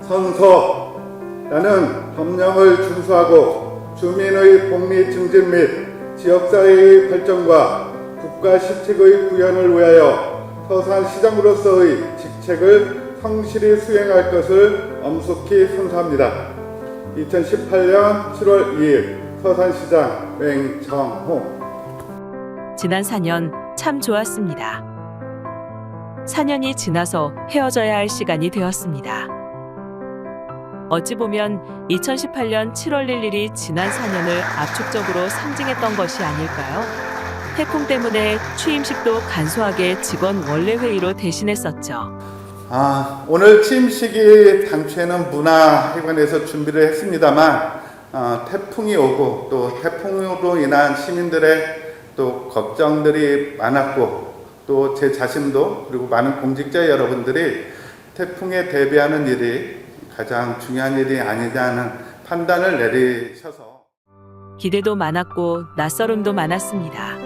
선서 나는 법령을 준수하고 주민의 복리 증진 및 지역사회의 발전과 국가 시책의 구현을 위하여 서산시장으로서의 직책을 성실히 수행할 것을 엄숙히 선서합니다. 2018년 7월 2일 서산시장 맹정홍. 지난 4년 참 좋았습니다. 4년이 지나서 헤어져야 할 시간이 되었습니다. 어찌 보면 2018년 7월 1일이 지난 4년을 압축적으로 상징했던 것이 아닐까요? 태풍 때문에 취임식도 간소하게 직원 원래 회의로 대신했었죠. 오늘 취임식이 당초에는 문화회관에서 준비를 했습니다만 태풍이 오고 또 태풍으로 인한 시민들의 또 걱정들이 많았고 또 제 자신도 그리고 많은 공직자 여러분들이 태풍에 대비하는 일이 가장 중요한 일이 아니냐는 판단을 내리셔서 기대도 많았고 낯설음도 많았습니다.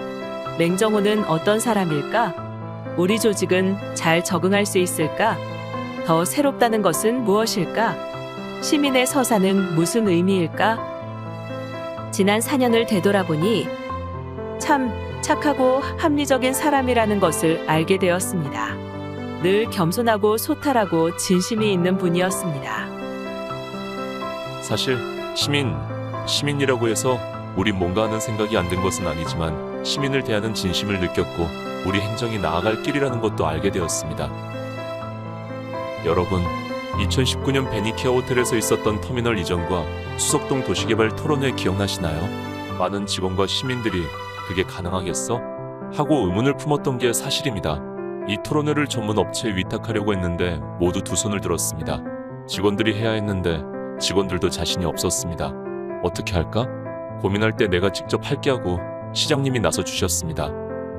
맹정호는 어떤 사람일까? 우리 조직은 잘 적응할 수 있을까? 더 새롭다는 것은 무엇일까? 시민의 서사는 무슨 의미일까? 지난 4년을 되돌아보니 참 착하고 합리적인 사람이라는 것을 알게 되었습니다. 늘 겸손하고 소탈하고 진심이 있는 분이었습니다. 사실 시민이라고 해서 우리 뭔가 하는 생각이 안 든 것은 아니지만 시민을 대하는 진심을 느꼈고 우리 행정이 나아갈 길이라는 것도 알게 되었습니다. 여러분, 2019년 베니키아 호텔에서 있었던 터미널 이전과 수석동 도시개발 토론회 기억나시나요? 많은 직원과 시민들이 그게 가능하겠어? 하고 의문을 품었던 게 사실입니다. 이 토론회를 전문 업체에 위탁하려고 했는데 모두 두 손을 들었습니다. 직원들이 해야 했는데 직원들도 자신이 없었습니다. 어떻게 할까? 고민할 때 내가 직접 할게 하고 시장님이 나서 주셨습니다.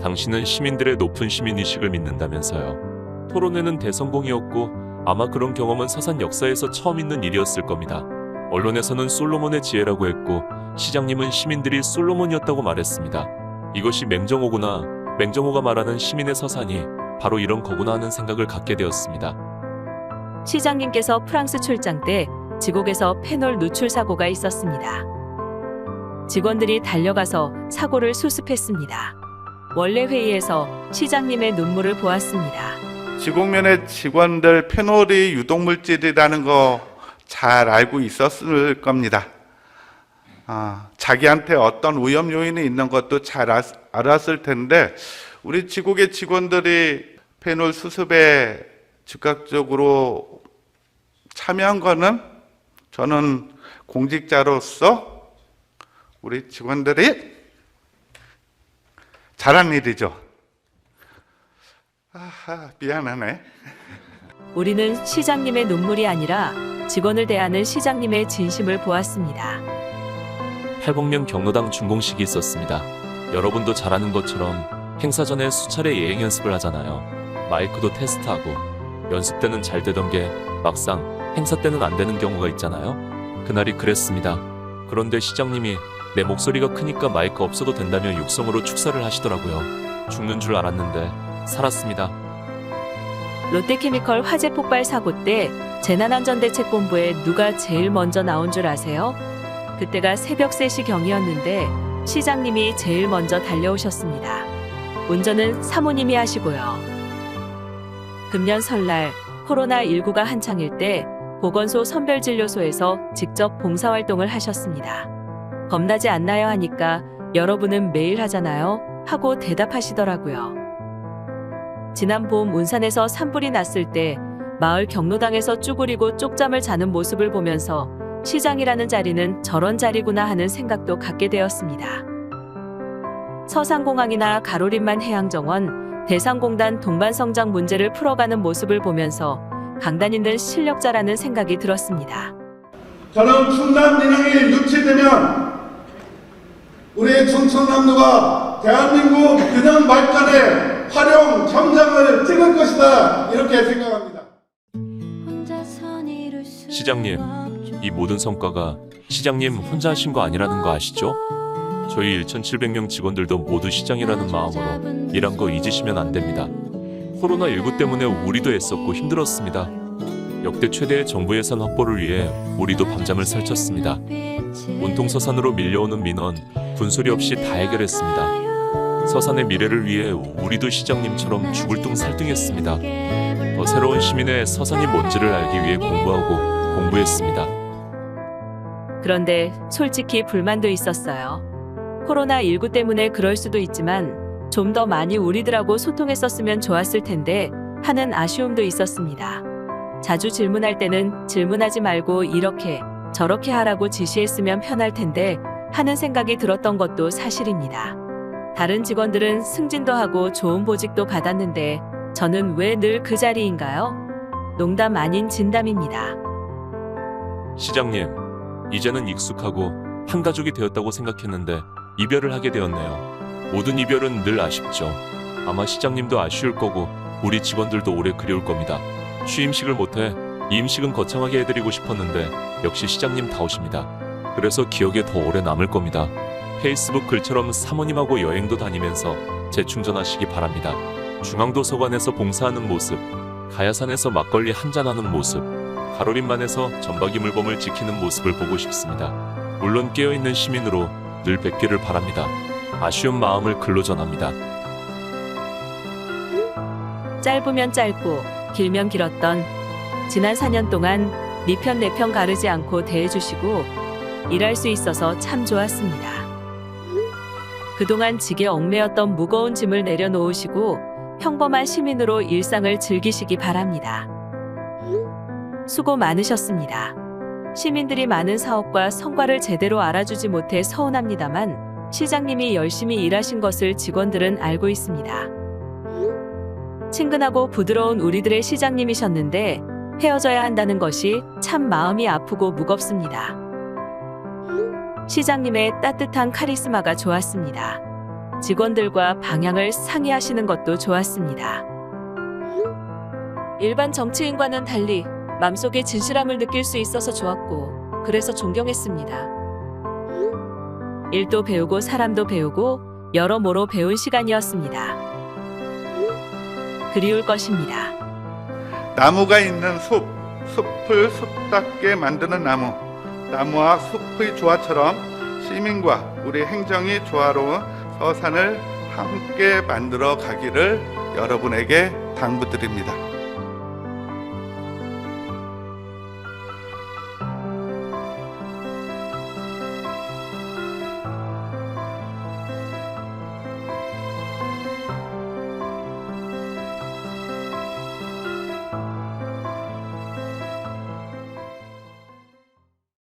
당신은 시민들의 높은 시민의식을 믿는다면서요. 토론회는 대성공이었고 아마 그런 경험은 서산 역사에서 처음 있는 일이었을 겁니다. 언론에서는 솔로몬의 지혜라고 했고 시장님은 시민들이 솔로몬이었다고 말했습니다. 이것이 맹정호구나, 맹정호가 말하는 시민의 서산이 바로 이런 거구나 하는 생각을 갖게 되었습니다. 시장님께서 프랑스 출장 때 지곡에서 페놀 누출 사고가 있었습니다. 직원들이 달려가서 사고를 수습했습니다. 원래 회의에서 시장님의 눈물을 보았습니다. 지곡면의 직원들 페놀이 유독물질이라는 거 잘 알고 있었을 겁니다. 자기한테 어떤 위험 요인이 있는 것도 잘 알았을 텐데 우리 지곡의 직원들이 페놀 수습에 즉각적으로 참여한 거는 저는 공직자로서 우리 직원들이 잘한 일이죠. 미안하네. 우리는 시장님의 눈물이 아니라 직원을 대하는 시장님의 진심을 보았습니다. 팔복면 경로당 준공식이 있었습니다. 여러분도 잘 아는 것처럼 행사 전에 수차례 예행 연습을 하잖아요. 마이크도 테스트하고 연습 때는 잘 되던 게 막상 행사 때는 안 되는 경우가 있잖아요. 그날이 그랬습니다. 그런데 시장님이 내 목소리가 크니까 마이크 없어도 된다며 육성으로 축사를 하시더라고요. 죽는 줄 알았는데 살았습니다. 롯데케미컬 화재 폭발 사고 때 재난안전대책본부에 누가 제일 먼저 나온 줄 아세요? 그때가 새벽 3시 경이었는데 시장님이 제일 먼저 달려오셨습니다. 운전은 사모님이 하시고요. 금년 설날 코로나19가 한창일 때 보건소 선별진료소에서 직접 봉사활동을 하셨습니다. 겁나지 않나요? 하니까 여러분은 매일 하잖아요 하고 대답하시더라고요. 지난 봄 운산에서 산불이 났을 때 마을 경로당에서 쭈그리고 쪽잠을 자는 모습을 보면서 시장이라는 자리는 저런 자리구나 하는 생각도 갖게 되었습니다. 서산공항이나 가로림만 해양정원, 대상공단 동반성장 문제를 풀어가는 모습을 보면서 강단 있는 실력자라는 생각이 들었습니다. 저는 충남 민항이 유치되면 우리 충청남도가 대한민국 균형 발전의 활용 정상을 찍을 것이다 이렇게 생각합니다. 시장님, 이 모든 성과가 시장님 혼자 하신 거 아니라는 거 아시죠? 저희 1,700명 직원들도 모두 시장이라는 마음으로 일한 거 잊으시면 안 됩니다. 코로나19 때문에 우리도 애썼고 힘들었습니다. 역대 최대의 정부 예산 확보를 위해 우리도 밤잠을 설쳤습니다. 온통 서산으로 밀려오는 민원, 군소리 없이 다 해결했습니다. 서산의 미래를 위해 우리도 시장님처럼 죽을 둥 살 둥했습니다. 더 새로운 시민의 서산이 뭔지를 알기 위해 공부했습니다. 그런데 솔직히 불만도 있었어요. 코로나19 때문에 그럴 수도 있지만 좀 더 많이 우리들하고 소통했었으면 좋았을 텐데 하는 아쉬움도 있었습니다. 자주 질문할 때는 질문하지 말고 이렇게 저렇게 하라고 지시했으면 편할 텐데 하는 생각이 들었던 것도 사실입니다. 다른 직원들은 승진도 하고 좋은 보직도 받았는데 저는 왜 늘 그 자리인가요? 농담 아닌 진담입니다. 시장님, 이제는 익숙하고 한 가족이 되었다고 생각했는데 이별을 하게 되었네요. 모든 이별은 늘 아쉽죠. 아마 시장님도 아쉬울 거고 우리 직원들도 오래 그리울 겁니다. 취임식을 못해 이임식은 거창하게 해드리고 싶었는데 역시 시장님다우십니다. 그래서 기억에 더 오래 남을 겁니다. 페이스북 글처럼 사모님하고 여행도 다니면서 재충전하시기 바랍니다. 중앙도서관에서 봉사하는 모습, 가야산에서 막걸리 한잔하는 모습, 가로림만에서 전박이물범을 지키는 모습을 보고 싶습니다. 물론 깨어있는 시민으로 늘 뵙기를 바랍니다. 아쉬운 마음을 글로 전합니다. 짧으면 짧고 길면 길었던 지난 4년 동안 네 편 내 편 가르지 않고 대해주시고 일할 수 있어서 참 좋았습니다. 그동안 직에 얽매였던 무거운 짐을 내려놓으시고 평범한 시민으로 일상을 즐기시기 바랍니다. 수고 많으셨습니다. 시민들이 많은 사업과 성과를 제대로 알아주지 못해 서운합니다만 시장님이 열심히 일하신 것을 직원들은 알고 있습니다. 친근하고 부드러운 우리들의 시장님이셨는데 헤어져야 한다는 것이 참 마음이 아프고 무겁습니다. 시장님의 따뜻한 카리스마가 좋았습니다. 직원들과 방향을 상의하시는 것도 좋았습니다. 일반 정치인과는 달리 맘속에 진실함을 느낄 수 있어서 좋았고 그래서 존경했습니다. 일도 배우고 사람도 배우고 여러모로 배운 시간이었습니다. 그리울 것입니다. 나무가 있는 숲, 숲을 숲답게 만드는 나무, 나무와 숲의 조화처럼 시민과 우리 행정이 조화로운 서산을 함께 만들어 가기를 여러분에게 당부드립니다.